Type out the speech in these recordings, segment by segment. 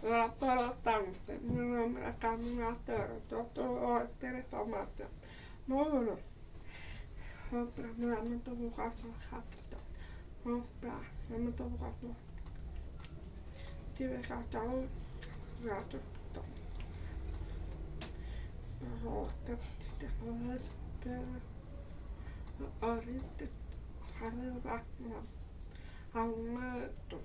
Rapportante, mio nome è camminatore, tutto telefonato. Muovono. Hoppa, me la metto bucato fatto. Hoppa, la metto bucato. Ti vedo rato. Rotta, ti devo per orite. Harva, aumetto.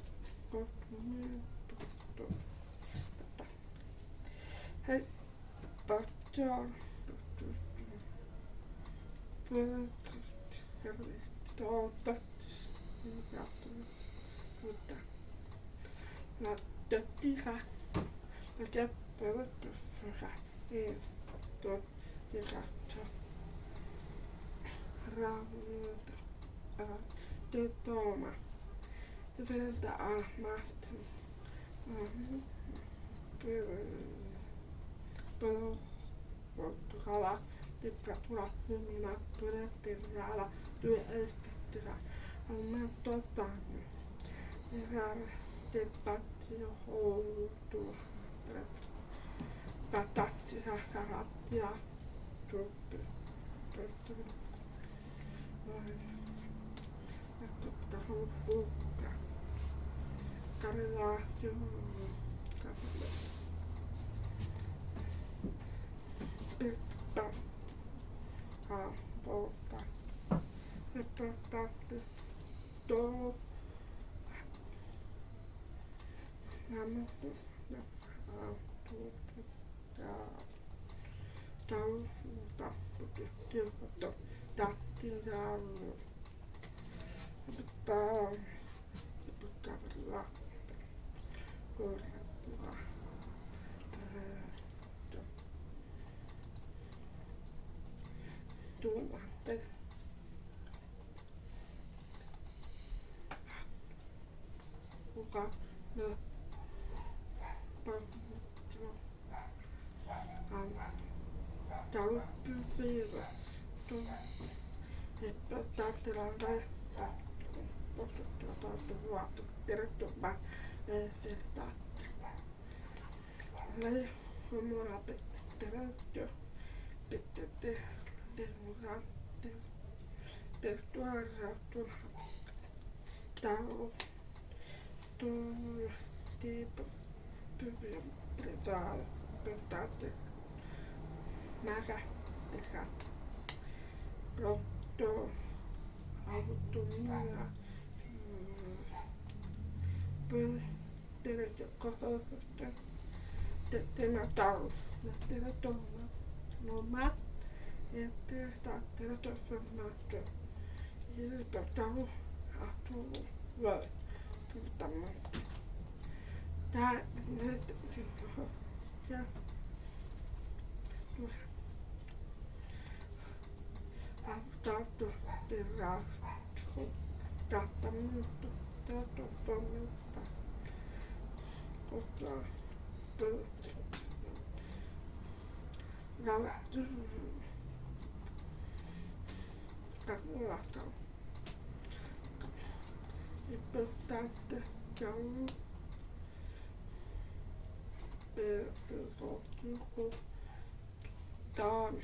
Hei, patjaan. Portugala, temperatura lumina, terra, due elettrica, aumento danno, errare del battito holto, patattia, carattia, truppe, tutta fuga, carrelaccio, Petta a volta e portate do namuto da lei come una petterecchio per tuo tao tu tipo più preparato per tante maga e gatto pronto autonomia per derecho cosa te matalo te la toma normal e te sta te la formato e rispettavo a tu vai puttana da già ha dato del rastro trattamento dato formato ok la cavolata importante che un per il dan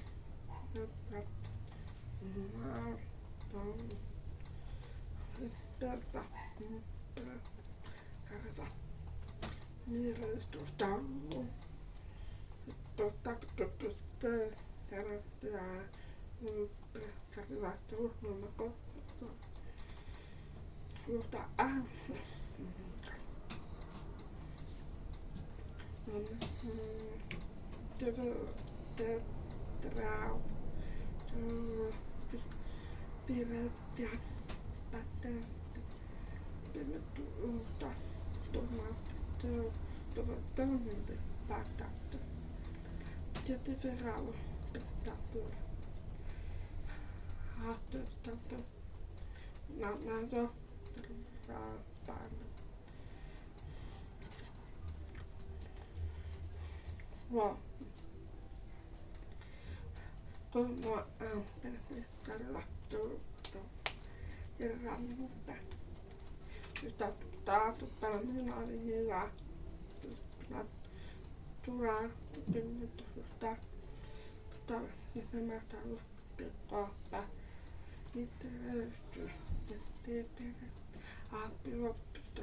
mi risultavo per arrivato una cosa tutta diretti patente bevuta tomate tomatonde patate che ti verravo pettato tanto namato pane wow come per carlato il ramuta è stato per me una veniva una turaa tynnyttä nämä täällä kaappa mitä tehdään appiloppista